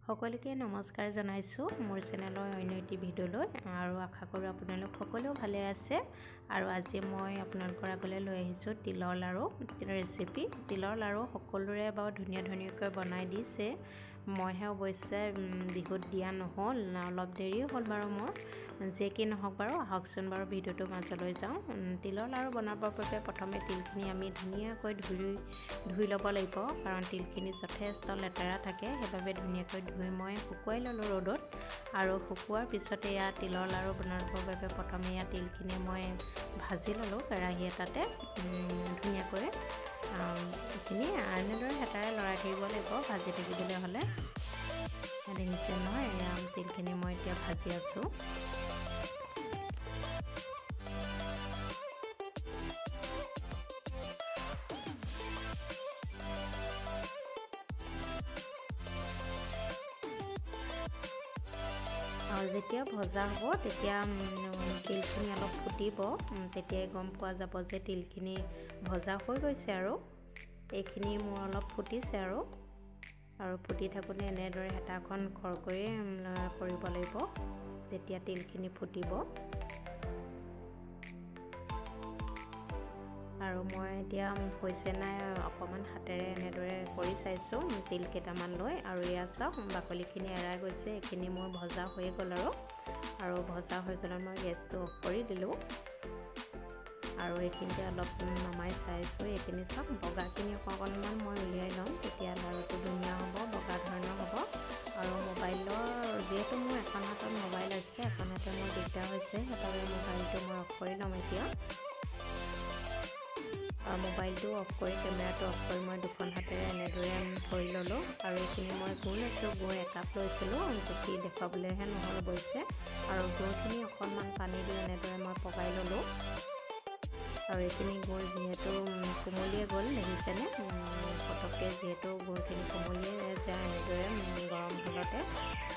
সকলোকে নমস্কাৰ জনাইছোঁ মোৰ চেনেলৰ অন্য এটি ভিডিঅ'লৈ আৰু আশা কৰোঁ আপোনালোক সকলো ভালে আছে। আৰু আজি মই আপোনালোকৰ আগলৈ লৈ আহিছোঁ তিলৰ লাড়ু ৰেচিপি। তিলৰ লাড়ু সকলোৰে বাৰু ধুনীয়াকৈ বনাই দিছে। মইহে অৱশ্যে বিহুত দিয়া নহ'ল, অলপ দেৰি হ'ল বাৰু মোৰ। যি কি নহওক বাৰু আহকচোন বাৰু ভিডিঅ'টো মাজলৈ যাওঁ। তিলৰ লাড়ু বনাবৰ বাবে প্ৰথমে তিলখিনি আমি ধুনীয়াকৈ ধুই ল'ব লাগিব, কাৰণ তিলখিনি যথেষ্ট লেতেৰা থাকে। সেইবাবে ধুনীয়াকৈ ধুই মই শুকুৱাই ল'লোঁ ৰ'দত। আৰু শুকুৱাৰ পিছতে ইয়াত তিলৰ লাড়ু বনাবৰ বাবে প্ৰথমে ইয়াত তিলখিনি মই ভাজি ল'লোঁ কেৰাহী এটাতে ধুনীয়াকৈ। এইখিনি এনেদৰে হেতাৰে লৰাই থাকিব লাগিব ভাজি থাকিবলৈ হ'লে। দেখিছে নহয়, তিলখিনি মই এতিয়া ভাজি আছোঁ। যেতিয়া ভজা হ'ব তেতিয়া তিলখিনি অলপ ফুটিব, তেতিয়াই গম পোৱা যাব যে তিলখিনি ভজা হৈ গৈছে। আৰু এইখিনি মোৰ অলপ ফুটিছে আৰু ফুটি থাকোঁতে এনেদৰে হেতাখন খৰকৈ কৰিব লাগিব যেতিয়া তিলখিনি ফুটিব। আৰু মই এতিয়া হৈছে নাই অকণমান হাতেৰে এনেদৰে কৰি চাইছোঁ তিল কেইটামান লৈ। আৰু এয়া চাওক বাকলিখিনি এৰাই গৈছে। এইখিনি মোৰ ভজা হৈ গ'ল আৰু ভজা হৈ গ'লে মই গেছটো অফ কৰি দিলোঁ। আৰু এইখিনিতে অলপ নমাই চাইছোঁ। এইখিনি চাওক বগাখিনি অকণমান মই উলিয়াই ল'ম, তেতিয়া লাড়ুটো ধুনীয়া হ'ব, বগা ধৰণৰ হ'ব। আৰু মোবাইলৰ যিহেতু মোৰ এখন হাতত মোবাইল আছে, এখন হাতে মোৰ দিগদাৰ হৈছে, সেইবাবে মোবাইলটো মই অফ কৰি ল'ম এতিয়া। মোবাইলটো অফ কৰি কেমেৰাটো অফ কৰি মই দুখন হাতেৰে এনেদৰে ধৰি ল'লোঁ। আৰু এইখিনি মই গুড় লৈছোঁ, গুড় একাপ লৈছিলোঁ, জুখি দেখুৱাবলৈহে নহ'ল অৱশ্যে। আৰু গুড়খিনি অকণমান পানী দি এনেদৰে মই পগাই ল'লোঁ। আৰু এইখিনি গুড় যিহেতু কোমলিয়ে গ'ল, দেখিছেনে পটককৈ যিহেতু গুড়খিনি কোমলিয়ে যায় এনেদৰে গৰম হ'লতে।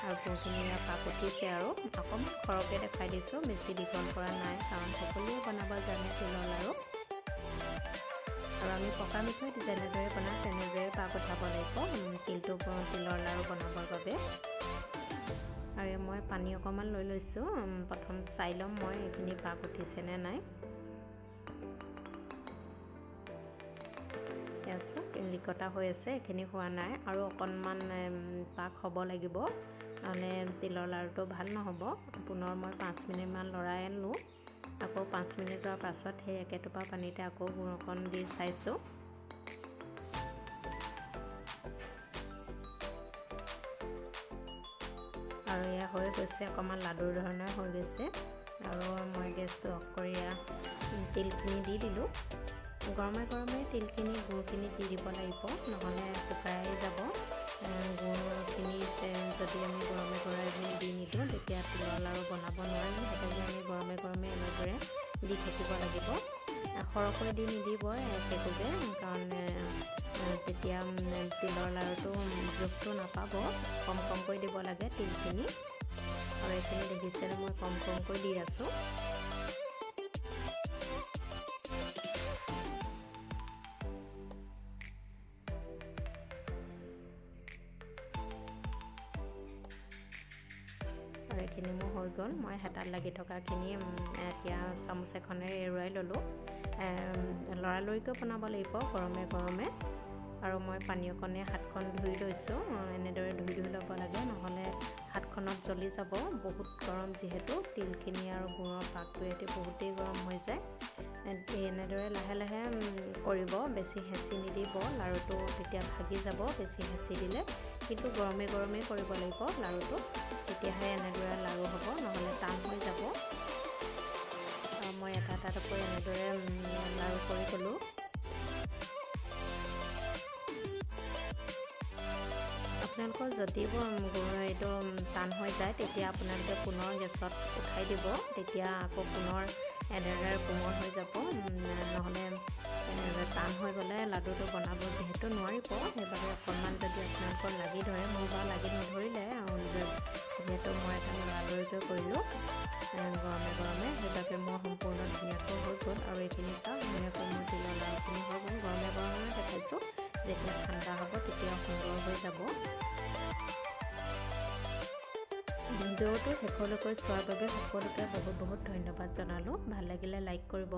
আৰু গুড়খিনি পাক উঠিছে আৰু অকণমান সৰহকৈ দেখাই দিছোঁ, বেছি দীঘল কৰা নাই, কাৰণ সকলোৱে বনাব জানে তিলৰ লাড়ু। আৰু আমি পকা মিঠৈ যেনেদৰে বনাওঁ তেনেদৰে পাক উঠাব লাগিব তিলৰ লাড়ু বনাবৰ বাবে। আৰু মই পানী অকণমান লৈ লৈছোঁ, প্ৰথম চাই ল'ম মই এইখিনি পাক উঠিছেনে নাই। লিকতা হৈ আছে, এইখিনি হোৱা নাই, আৰু অকণমান পাক হ'ব লাগিব, নহ'লে তিলৰ লাড়ুটো ভাল নহ'ব। পুনৰ মই 5 মিনিটমান লৰাই আনিলোঁ। আকৌ 5 মিনিটৰ পাছত সেই একেটোপা পানীতে আকৌ গুড় অকণ দি চাইছোঁ। আৰু এয়া হৈ গৈছে, অকণমান লাডুৰ ধৰণৰ হৈ গৈছে। আৰু মই গেছটো অফ কৰি তিলখিনি দি দিলোঁ। গৰমে গৰমে তিলখিনি গুড়খিনি দি দিব লাগিব, নহ'লে শুকাই যাব। গুড়খিনি যদি আমি গৰমে গৰমে দি নিদিওঁ তেতিয়া তিলৰ লাড়ু বনাব নোৱাৰিম। সেইকাৰণে আমি গৰমে গৰমে এনেদৰে দি থাকিব লাগিব। সৰহকৈ দি নিদিব একেকোবে, কাৰণ তেতিয়া তিলৰ লাড়ুটো জোখটো নাপাব, কম কমকৈ দিব লাগে তিলখিনি। আৰু এইখিনি দেখিছেনে মই কম কমকৈ দি আছোঁ। আৰু এইখিনি মোৰ হৈ গ'ল। মই হেতাত লাগি থকাখিনি এতিয়া চামুচ এখনেৰে এৰুৱাই ল'লোঁ। লৰালৰিকৈ বনাব লাগিব গৰমে গৰমে। আৰু মই পানী অকণে হাতখন ধুই লৈছোঁ, এনেদৰে ধুই ল'ব লাগে, নহ'লে হাতখনত জ্বলি যাব। বহুত গৰম যিহেতু তিলখিনি আৰু গুড়ৰ পাকটো ইয়াতে বহুতেই গৰম হৈ যায়। এনেদৰে লাহে লাহে কৰিব, বেছি হেঁচি নিদিব, লাড়ুটো তেতিয়া ভাগি যাব বেছি হেঁচি দিলে। কিন্তু গৰমে গৰমে কৰিব লাগিব লাড়ুটো, তেতিয়াহে এনেদৰে লাড়ু হ'ব, নহ'লে টান হৈ যাব। মই এটা এটাকৈ এনেদৰে লাড়ু কৰি গ'লোঁ। আপোনালোকৰ যদি এইটো টান হৈ যায় তেতিয়া আপোনালোকে পুনৰ গেছত উঠাই দিব, তেতিয়া আকৌ পুনৰ এনেদৰে কোমল হৈ যাব। নহ'লে টান হৈ গ'লে লাডুটো বনাব যিহেতু নোৱাৰিব। সেইবাবে অকণমান যদি আপোনালোকৰ লাগি ধৰে, মোৰ বাৰু লাগি নধৰিলে, যিহেতু মই এটা লৰালৰিকৈ কৰিলোঁ গৰমে গৰমে, সেইবাবে মোৰ সম্পূৰ্ণ ধুনীয়াকৈ হৈ গ'ল। আৰু এইখিনি চাওক ধুনীয়াকৈ মোৰ তিলৰ লাড়ুখিনি হৈ গ'ল। গৰমে গৰমে দেখাইছোঁ, যেতিয়া ঠাণ্ডা হ'ব তেতিয়া সুন্দৰ হৈ যাব। ভিডিঅ'টো শেষলৈকে চোৱাৰ বাবে সকলোকে বহুত বহুত ধন্যবাদ জনালোঁ। ভাল লাগিলে লাইক কৰিব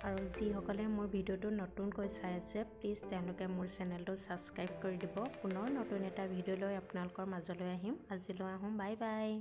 আৰু যিসকলে মোৰ ভিডিঅ'টো নতুনকৈ চাই আছে প্লিজ তেওঁলোকে মোৰ চেনেলটো ছাবস্ক্ৰাইব কৰি দিব। পুনৰ নতুন এটা ভিডিঅ' লৈ আপোনালোকৰ মাজলৈ আহিম। আজিলৈ আহোঁ, বাই বাই।